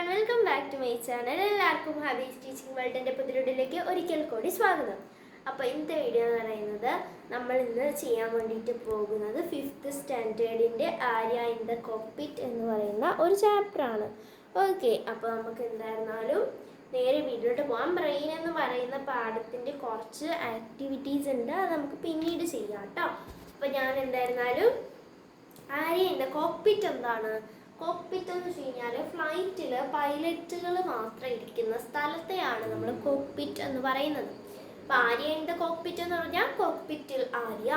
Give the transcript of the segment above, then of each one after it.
Everyone, welcome back to my channel. എല്ലാവർക്കും ഹാബീസ് teaching വേൾഡിൻ്റെ പുതിയൊരിലേക്ക് ഒരിക്കൽ കൂടി സ്വാഗതം. അപ്പോൾ ഇന്നത്തെ വീഡിയോ എന്ന് പറയുന്നത് നമ്മൾ ഇന്ന് ചെയ്യാൻ വേണ്ടിയിട്ട് പോകുന്നത് 5th സ്റ്റാൻഡേർഡിൻ്റെ ആര്യ ഇൻ ദ കോക്പിറ്റ് എന്ന് പറയുന്ന ഒരു ചാപ്റ്ററാണ്. ഓക്കെ, അപ്പോൾ നമുക്ക് എന്തായിരുന്നാലും നേരെ വീഡിയോട്ട് പോകാം. ബ്രെയിൻ എന്ന് പറയുന്ന പാഠത്തിൻ്റെ കുറച്ച് ആക്ടിവിറ്റീസ് ഉണ്ട്, അത് നമുക്ക് പിന്നീട് ചെയ്യാം കേട്ടോ. അപ്പോൾ ഞാൻ എന്തായിരുന്നാലും ആര്യ ഇൻ ദ കോക്പിറ്റ് എന്താണ്? കോക്പിറ്റ് എന്ന് വെച്ച് കഴിഞ്ഞാൽ ഫ്ലൈറ്റിൽ പൈലറ്റുകൾ മാത്രം ഇരിക്കുന്ന സ്ഥലത്തെയാണ് നമ്മൾ കോക്പിറ്റ് എന്ന് പറയുന്നത്. അപ്പോൾ ആര്യ ഇൻ ദ കോക്പിറ്റ് എന്ന് പറഞ്ഞാൽ കോക്പിറ്റിൽ ആര്യ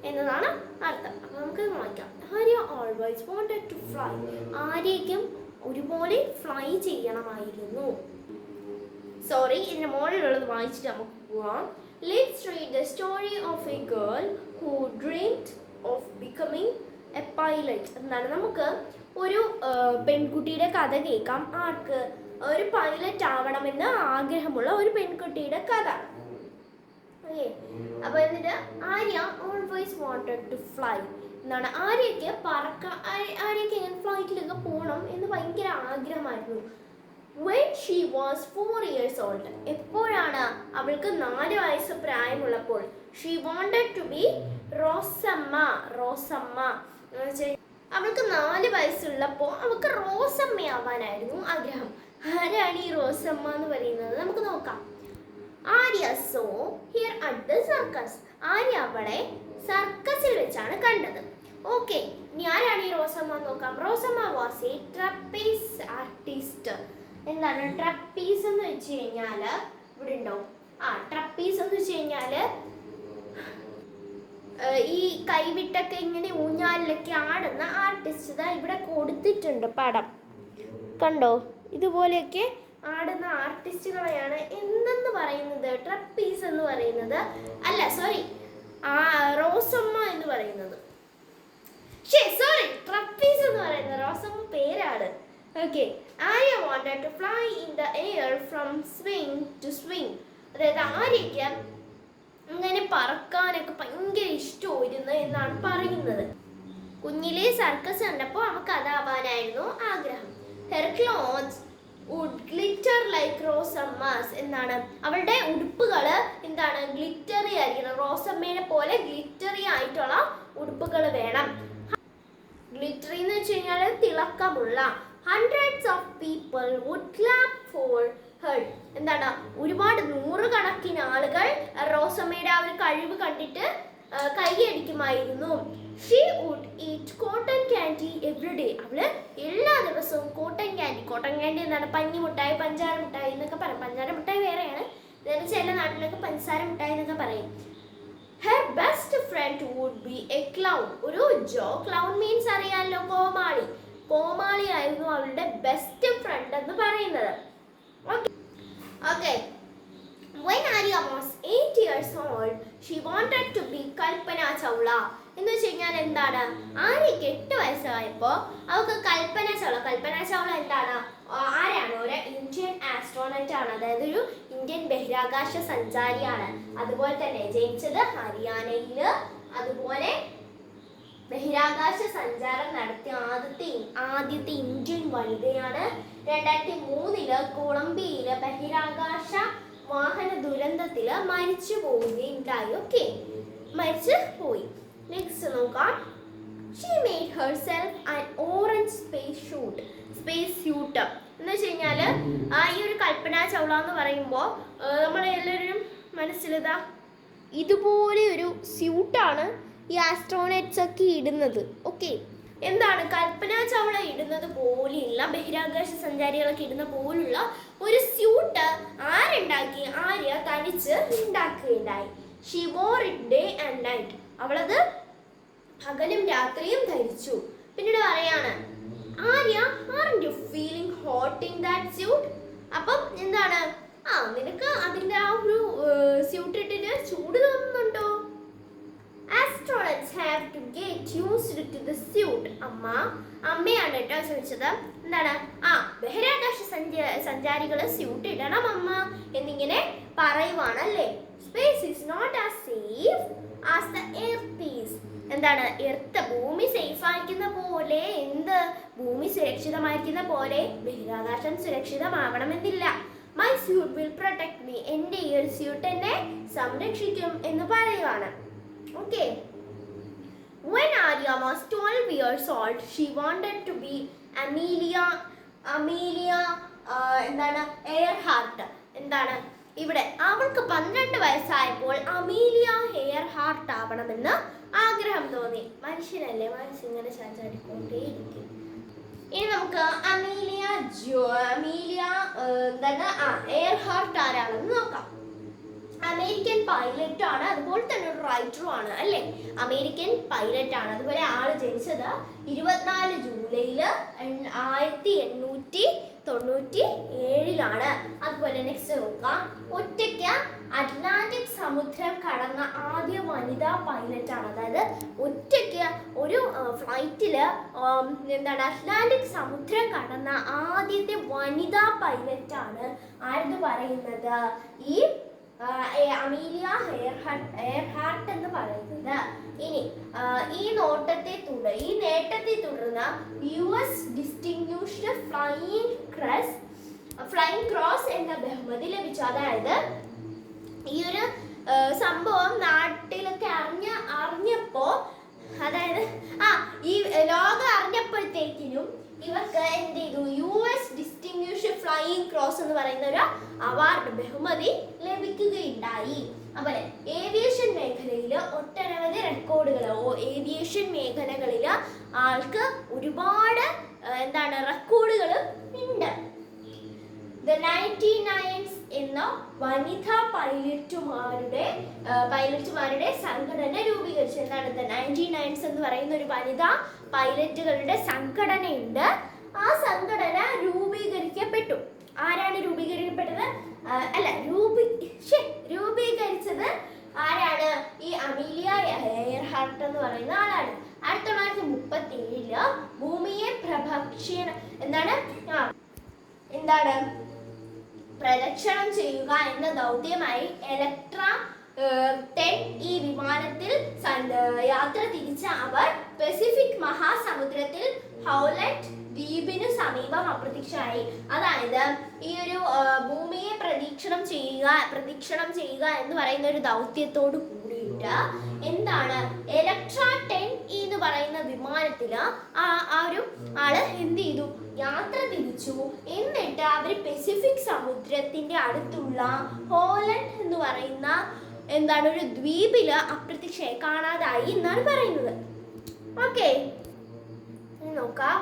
എന്നതാണ് അർത്ഥം. അപ്പോൾ നമുക്ക് വായിക്കാം. Arya always wanted to fly. ആര്യയ്ക്കും ഒരുപോലെ ഫ്ലൈ ചെയ്യണമായിരുന്നു. സോറി, ഇതിൻ്റെ മുകളിലുള്ളത് വായിച്ചിട്ട് നമുക്ക് പോവാം. Let's read the story of a girl who dreamed of becoming a pilot. എന്താണ്, നമുക്ക് ഒരു പെൺകുട്ടിയുടെ കഥ കേൾക്കാം. ആർക്ക്? ഒരു പൈലറ്റ് ആവണമെന്ന് ആഗ്രഹമുള്ള ഒരു പെൺകുട്ടിയുടെ കഥ. ഓക്കെ, അപ്പോൾ എന്നിട്ട് Arya always wanted to fly. എന്താണ്, ആര്യയ്ക്ക് ആര്യയ്ക്ക് എങ്ങനെ ഫ്ലൈറ്റിലൊക്കെ പോകണം എന്ന് ഭയങ്കര ആഗ്രഹമായിരുന്നു. When she was 4 years old, എപ്പോഴാണ്? അവൾക്ക് 4 വയസ്സ് പ്രായമുള്ളപ്പോൾ. She wanted to be Rosamma. അവൾക്ക് 4 വയസ്സുള്ളപ്പോൾ അവൾക്ക് റോസമ്മയാവാനായിരുന്നു ആഗ്രഹം. ആരാണ് ഈ റോസമ്മ എന്ന് പറയുന്നത്? നമുക്ക് നോക്കാം. Arya so here at the circus. Arya അവളെ സർക്കസിൽ വെച്ചാണ് കണ്ടത്. ഓക്കെ, ഇനി ആരാണ് ഈ റോസമ്മ എന്ന് നോക്കാം. Rosamma was A trapeze artist. എന്താണ് ട്രപ്പീസ് എന്ന് വെച്ച് കഴിഞ്ഞാൽ? ഇവിടെ ഉണ്ടോ? ട്രപ്പീസ് എന്ന് വെച്ച് കഴിഞ്ഞാൽ ഈ കൈവിട്ടൊക്കെ ഇങ്ങനെ ഊഞ്ഞാലിലൊക്കെ ആടുന്ന ആർട്ടിസ്റ്റ്. ഇവിടെ കൊടുത്തിട്ടുണ്ട് പടം, കണ്ടോ? ഇതുപോലെയൊക്കെ ആടുന്ന ആർട്ടിസ്റ്റുകളെയാണ് എന്തെന്ന് പറയുന്നത്? ട്രപ്പീസ് എന്ന് പറയുന്നത്. അല്ല, സോറി, റോസമ്മ എന്ന് പറയുന്നത്. സോറി, ട്രപ്പീസ് എന്ന് പറയുന്നത് റോസമ്മ പേരാണ്. Okay, Arya wanted to fly in the air from swing to swing. അതായത് ആര്യയ്ക്ക് അങ്ങനെ പറക്കാനൊക്കെ ഭയങ്കര ഇഷ്ടമായിരുന്നു എന്നാണ് പറയുന്നത്. കുഞ്ഞിലെ സർക്കസ് കണ്ടപ്പോൾ അവൾക്ക് അതാവാനായിരുന്നു ആഗ്രഹം. Her clothes would glitter like Rosamma's. എന്താണ്, അവളുടെ ഉടുപ്പുകൾ എന്താണ്, ഗ്ലിറ്ററി ആയിരിക്കണം. റോസമ്മേനെ പോലെ ഗ്ലിറ്ററി ആയിട്ടുള്ള ഉടുപ്പുകൾ വേണം. ഗ്ലിറ്ററി എന്ന് വെച്ച് കഴിഞ്ഞാൽ തിളക്കമുള്ള. Hundreds of people would clap for her. എന്താണ്, ഒരുപാട് 100 കണക്കിന് ആളുകൾ റോസമ്മയുടെ ആ ഒരു കഴിവ് കണ്ടിട്ട് കൈയടിക്കുമായിരുന്നു. She would eat cotton candy every day. അവള് എല്ലാ ദിവസവും കോട്ടൺ ക്യാൻഡി എന്താണ്, പഞ്ഞിമുട്ടായി, പഞ്ചാര മിഠായി എന്നൊക്കെ പറയും. പഞ്ചാര മിഠായി വേറെയാണ്, ചില നാട്ടിലൊക്കെ പഞ്ചസാര മിഠായി എന്നൊക്കെ പറയും. Her best friend would be a clown. ഒരു ക്ലൗൺ മീൻസ് അറിയാമല്ലോ, കോമാളി ആയിരുന്നു അവളുടെ ബെസ്റ്റ് ഫ്രണ്ട് എന്ന് പറയുന്നത്. Okay. When Arya was 8 years old, she wanted to be Kalpana Chawla. എന്ന് വെച്ച് കഴിഞ്ഞാൽ എന്താണ്, ആര്യയ്ക്ക് 8 വയസ്സായപ്പോൾ അവൾക്ക് കൽപ്പന ചൗള എന്താണ്, ആരാണ്? ഒരു ഇന്ത്യൻ ആസ്ട്രോണറ്റ് ആണ്. അതായത് ഒരു ഇന്ത്യൻ ബഹിരാകാശ സഞ്ചാരിയാണ്. അതുപോലെ തന്നെ ജനിച്ചത് ഹരിയാനയിൽ. അതുപോലെ ബഹിരാകാശ സഞ്ചാരം നടത്തിയ ആദ്യത്തെ ഇന്ത്യൻ വനിതയാണ്. 2003 കൊളംബിയയിലെ ബഹിരാകാശ വാഹന ദുരന്തത്തിൽ മരിച്ചു പോവുകയുണ്ടായി. ഓക്കെ, മരിച്ചു പോയി. നെക്സ്റ്റ് നോക്കാം. She made herself an orange space suit എന്ന് വെച്ച് കഴിഞ്ഞാൽ ഈ ഒരു കൽപ്പന ചൗള എന്ന് പറയുമ്പോൾ നമ്മളെല്ലാവരും മനസ്സിലിതാ ഇതുപോലെ ഒരു സ്യൂട്ടാണ് ഈ ആസ്ട്രോണറ്റ്സ് ഒക്കെ ഇടുന്നത്. ഓക്കെ, എന്താണ്, കൽപ്പന ചൗള ഇടുന്നത് പോലെയുള്ള, ബഹിരാകാശ സഞ്ചാരികളൊക്കെ ഇടുന്ന പോലുള്ള ഒരു സ്യൂട്ട് ആരുണ്ടാക്കി? ആര്യ തനിച്ച് ഉണ്ടാക്കുകയുണ്ടായി. She wore it day and night. അവളത് പകലും രാത്രിയും ധരിച്ചു. പിന്നീട് പറയാണ്, Arya aren't you feeling hot in that suit? അപ്പം എന്താണ്, നിനക്ക് അതിൻ്റെ ആ ഒരു സ്യൂട്ട് ഇട്ടിട്ട് ചൂട് തോന്നുന്നുണ്ടോ? Astronauts have to get used to the suit. അമ്മയാണ് കേട്ടോ ചോദിച്ചത്. എന്താണ്, ബഹിരാകാശ സഞ്ചാരികൾ സ്യൂട്ട് ഇടണം അമ്മ എന്നിങ്ങനെ പറയുവാണല്ലേ. Space is not as safe as the earth is. എന്താണ് എർത്ത് ഭൂമി സേഫ് ആയിരിക്കുന്ന പോലെ ഭൂമി സുരക്ഷിതമായിരിക്കുന്ന പോലെ ബഹിരാകാശം സുരക്ഷിതമാവണമെന്നില്ല. My suit will protect me, എൻ്റെ ഈ ഒരു സ്യൂട്ട് എന്നെ സംരക്ഷിക്കും എന്ന് പറയുവാണ്. Okay. When Arya was 12 years old, she wanted to be Amelia എയർഹാർട്ട്. എന്താണ് ഇവിടെ അവൾക്ക് 12 വയസ്സായപ്പോൾ അമീലിയ എയർഹാർട്ട് ആവണമെന്ന് ആഗ്രഹം തോന്നി. മനുഷ്യനല്ലേ, മനസ്സിങ്ങനെ ചാച്ചാടിക്കൊണ്ടേയിരിക്കും. ഇനി നമുക്ക് അമീലിയ എയർഹാർട്ട് ആരാണെന്ന് നോക്കാം. അമേരിക്കൻ പൈലറ്റ് ആണ്, അതുപോലെ തന്നെ ഒരു റൈറ്ററും ആണ് അല്ലേ. അമേരിക്കൻ പൈലറ്റ് ആണ്. അതുപോലെ ആള് ജനിച്ചത് 24 ജൂലൈയിൽ 1897 അതുപോലെ നെക്സ്റ്റ് നോക്കാം. ഒറ്റയ്ക്ക് അറ്റ്ലാന്റിക് സമുദ്രം കടന്ന ആദ്യ വനിതാ പൈലറ്റ് ആണ്. അതായത് ഒറ്റയ്ക്ക് ഒരു ഫ്ലൈറ്റില് അറ്റ്ലാന്റിക് സമുദ്രം കടന്ന ആദ്യത്തെ വനിതാ പൈലറ്റ് ആണ് ആരെന്ന് പറയുന്നത് ഈ അമീലിയ എയർഹാർട്ട് എന്ന് പറയുന്നത്. ഇനി ഈ നേട്ടത്തെ തുടർന്ന് US ഡിസ്റ്റിങ്വിഷ്ഡ് ഫ്ലൈയിങ് ക്രോസ് എന്ന ബഹുമതി ലഭിച്ചു. അതായത് ഈ ഒരു സംഭവം നാട്ടിലൊക്കെ അറിഞ്ഞപ്പോ, അതായത് ഈ ലോകം അറിഞ്ഞപ്പോഴത്തേക്കിനും ഇവർക്ക് എന്ത് ചെയ്തു, US ഡിസ്റ്റിങ്വിഷ്ഡ് ഫ്ലൈയിങ് ക്രോസ് എന്ന് പറയുന്ന ഒരു അവാർഡ് ബഹുമതി ലഭിക്കുകയുണ്ടായി. അതുപോലെ ഏവിയേഷൻ മേഖലയിൽ ഒട്ടനവധി റെക്കോർഡുകൾ, ഏവിയേഷൻ മേഖലകളിൽ ആൾക്ക് ഒരുപാട് റെക്കോർഡുകൾ ഉണ്ട്. The 99s എന്ന വനിതാ പൈലറ്റുമാരുടെ സംഘടന രൂപീകരിച്ചു. എന്താണ് The 99s എന്ന് പറയുന്ന ഒരു വനിതാ പൈലറ്റുകളുടെ സംഘടനയുണ്ട്. ആ സംഘടന രൂപീകരിക്കപ്പെട്ടു. ആരാണ് രൂപീകരിക്കപ്പെട്ടത്? രൂപീകരിച്ചത് ആരാണ്? ഈ അമീലിയ എയർഹാർട്ട് എന്ന് പറയുന്ന ആളാണ്. 1937 ഭൂമിയെ പ്രദക്ഷിണം ചെയ്യുക എന്ന ദൗത്യമായി എലക്ട്ര 10 ഈ വിമാനത്തിൽ യാത്ര തിരിച്ച അവർ പസഫിക് മഹാസമുദ്രത്തിൽ ഹൗലറ്റ് ദ്വീപിനു സമീപം അപ്രത്യക്ഷമായി. അതായത് ഈ ഒരു ഭൂമിയെ പ്രദക്ഷിണം ചെയ്യുക എന്ന് പറയുന്ന ഒരു ദൗത്യത്തോട് കൂടിയിട്ട് എലക്ട്ര 10 എന്ന് പറയുന്ന വിമാനത്തിൽ ആ ഒരു ആള് എന്ത് ചെയ്തു, യാത്ര തിരിച്ചു. എന്നിട്ട് അവർ പസഫിക് സമുദ്രത്തിന്റെ അടുത്തുള്ള ഹോലൻഡ് എന്ന് പറയുന്ന ഒരു ദ്വീപില് അപ്രത്യക്ഷമായി, കാണാതായി എന്നാണ് പറയുന്നത്. ഓക്കെ, നോക്കാം.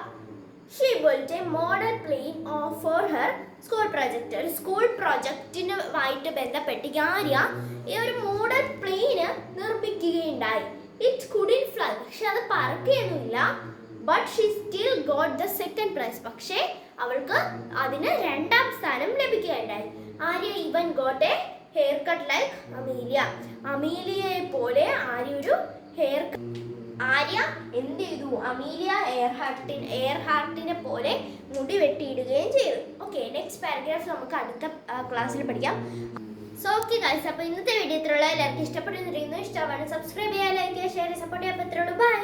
She built a model plane for her school project. ഒരു സ്കൂൾ പ്രൊജക്റ്റിനുമായിട്ട് ബന്ധപ്പെട്ട് ആര്യ ഈ ഒരു മോഡൽ പ്ലെയിന് നിർമ്മിക്കുകയുണ്ടായി. It couldn't fly, പക്ഷെ അത് പറക്കുകയൊന്നുമില്ല. But she still got the second prize. പക്ഷേ അവൾക്ക് അതിന് 2ാം സ്ഥാനം ലഭിക്കുകയുണ്ടായി. Arya even got a haircut like അമീലിയയെ പോലെ ആര്യ എന്ത് ചെയ്തു, അമീലിയ എയർഹാർട്ടിനെ പോലെ മുടി വെട്ടിയിടുകയും ചെയ്തു. ഓക്കെ, നെക്സ്റ്റ് പാരഗ്രാഫ് നമുക്ക് അടുത്ത ക്ലാസ്സിൽ പഠിക്കാം. സോ ഓക്കെ ഗൈസ്, അപ്പോൾ ഇന്നത്തെ വീഡിയോ ഇത്രയുള്ള എല്ലാവർക്കും ഇഷ്ടപ്പെടുന്നു. ഇഷ്ടമാണ് സബ്സ്ക്രൈബ് ചെയ്യുക, ലൈക്ക് ചെയ്യുക, ഷെയർ ചെയ്യുക, സപ്പോർട്ട് ചെയ്യുക. അപ്പോൾ ഇത്രയുള്ളൂ. ബൈ.